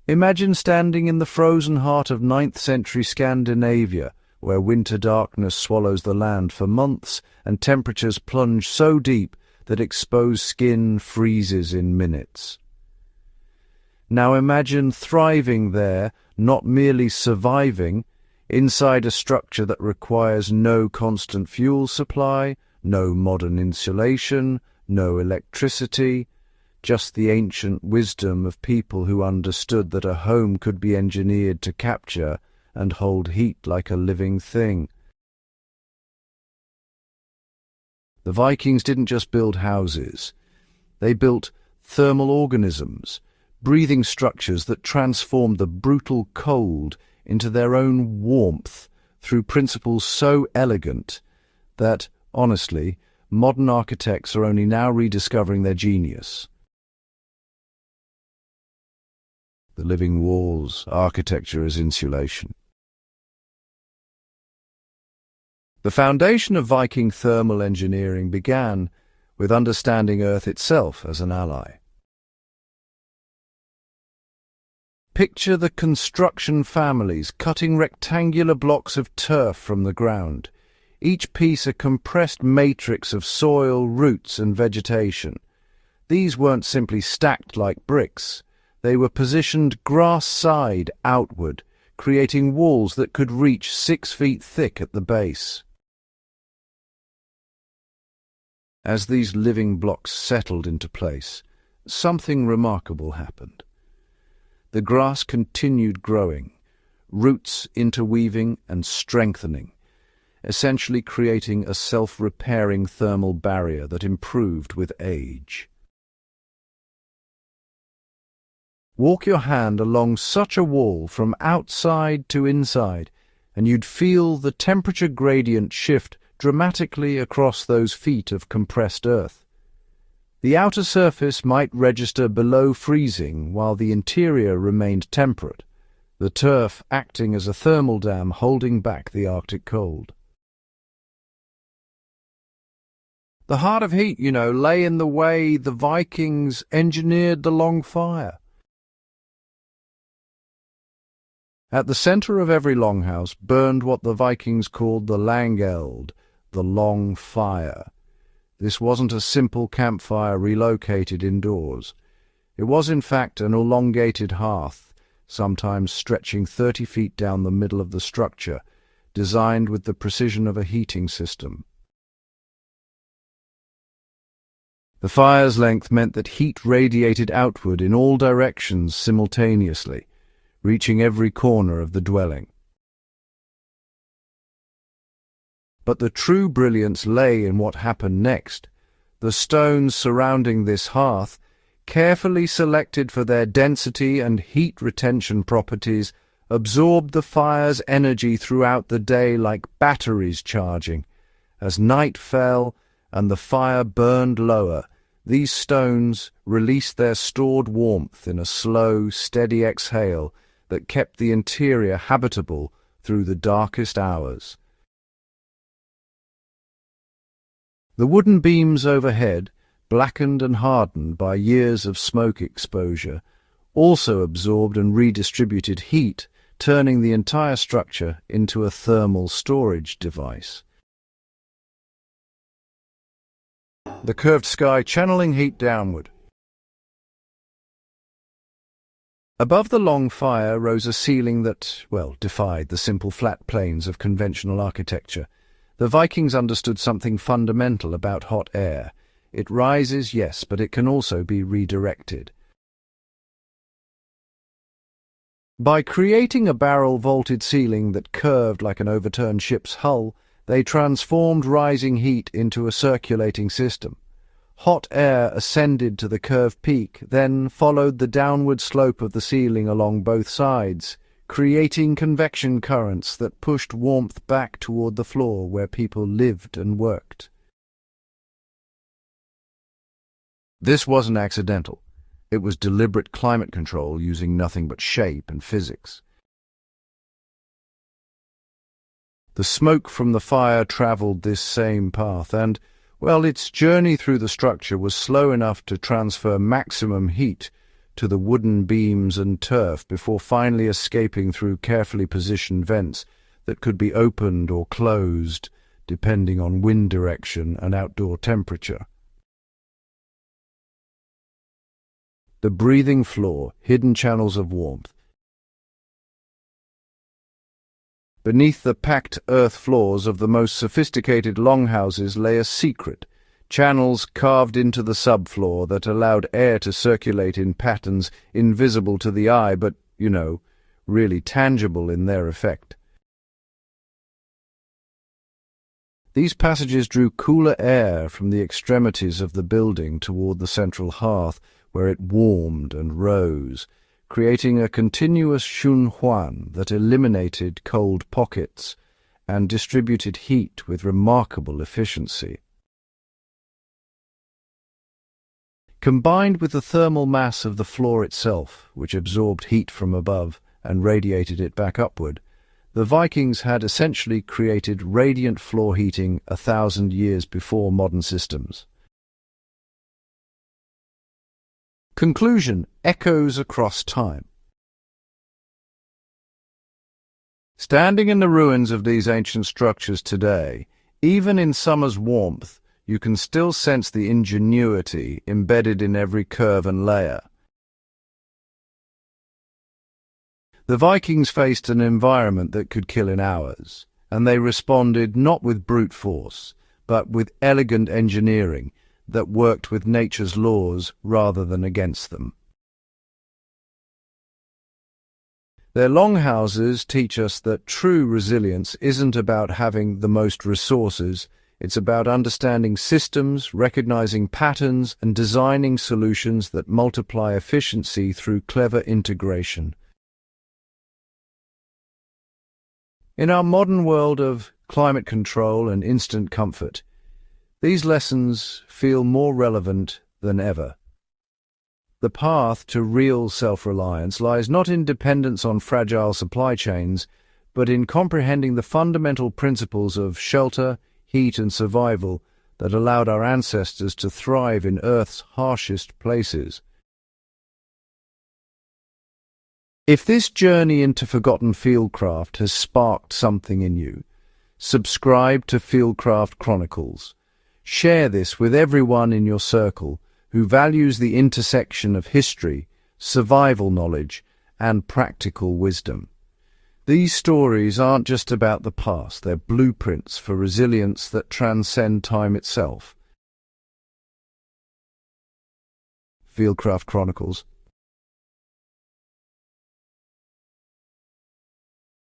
Imagine standing in the frozen heart of 9th century Scandinavia, where winter darkness swallows the land for months and temperatures plunge so deep that exposed skin freezes in minutes. Now imagine thriving there, not merely surviving, inside a structure that requires no constant fuel supply, no modern insulation, no electricity, just the ancient wisdom of people who understood that a home could be engineered to capture and hold heat like a living thing. The Vikings didn't just build houses. They built thermal organisms, breathing structures that transformed the brutal cold into their own warmth through principles so elegant that, honestly, modern architects are only now rediscovering their genius. The living walls, architecture as insulation. The foundation of Viking thermal engineering began with understanding Earth itself as an ally. Picture the construction families cutting rectangular blocks of turf from the ground, each piece a compressed matrix of soil, roots and vegetation. These weren't simply stacked like bricks. They were positioned grass-side outward, creating walls that could reach 6 feet thick at the base. As these living blocks settled into place, something remarkable happened. The grass continued growing, roots interweaving and strengthening, essentially creating a self-repairing thermal barrier that improved with age. Walk your hand along such a wall from outside to inside, and you'd feel the temperature gradient shift dramatically across those feet of compressed earth. The outer surface might register below freezing while the interior remained temperate, the turf acting as a thermal dam holding back the Arctic cold. The heart of heat, lay in the way the Vikings engineered the long fire. At the center of every longhouse burned what the Vikings called the langeld, the long fire. This wasn't a simple campfire relocated indoors. It was, in fact, an elongated hearth, sometimes stretching 30 feet down the middle of the structure, designed with the precision of a heating system. The fire's length meant that heat radiated outward in all directions simultaneously, reaching every corner of the dwelling. But the true brilliance lay in what happened next. The stones surrounding this hearth, carefully selected for their density and heat retention properties, absorbed the fire's energy throughout the day like batteries charging. As night fell and the fire burned lower, these stones released their stored warmth in a slow, steady exhale that kept the interior habitable through the darkest hours. The wooden beams overhead, blackened and hardened by years of smoke exposure, also absorbed and redistributed heat, turning the entire structure into a thermal storage device. The curved sky channeling heat downward. Above the long fire rose a ceiling that, defied the simple flat planes of conventional architecture. The Vikings understood something fundamental about hot air. It rises, yes, but it can also be redirected. By creating a barrel-vaulted ceiling that curved like an overturned ship's hull, they transformed rising heat into a circulating system. Hot air ascended to the curved peak, then followed the downward slope of the ceiling along both sides, creating convection currents that pushed warmth back toward the floor where people lived and worked. This wasn't accidental. It was deliberate climate control using nothing but shape and physics. The smoke from the fire traveled this same path and, its journey through the structure was slow enough to transfer maximum heat to the wooden beams and turf before finally escaping through carefully positioned vents that could be opened or closed depending on wind direction and outdoor temperature. The breathing floor, hidden channels of warmth. Beneath the packed earth floors of the most sophisticated longhouses lay a secret, channels carved into the subfloor that allowed air to circulate in patterns invisible to the eye but, really tangible in their effect. These passages drew cooler air from the extremities of the building toward the central hearth, where it warmed and rose, creating a continuous shunhuan that eliminated cold pockets and distributed heat with remarkable efficiency. Combined with the thermal mass of the floor itself, which absorbed heat from above and radiated it back upward, the Vikings had essentially created radiant floor heating 1,000 years before modern systems. Conclusion: echoes across time. Standing in the ruins of these ancient structures today, even in summer's warmth, you can still sense the ingenuity embedded in every curve and layer. The Vikings faced an environment that could kill in hours, and they responded not with brute force, but with elegant engineering that worked with nature's laws rather than against them. Their longhouses teach us that true resilience isn't about having the most resources. It's about understanding systems, recognizing patterns, and designing solutions that multiply efficiency through clever integration. In our modern world of climate control and instant comfort, these lessons feel more relevant than ever. The path to real self-reliance lies not in dependence on fragile supply chains, but in comprehending the fundamental principles of shelter, heat, and survival that allowed our ancestors to thrive in Earth's harshest places. If this journey into forgotten Fieldcraft has sparked something in you, subscribe to Fieldcraft Chronicles. Share this with everyone in your circle who values the intersection of history, survival knowledge, and practical wisdom. These stories aren't just about the past, they're blueprints for resilience that transcend time itself. Fieldcraft Chronicles.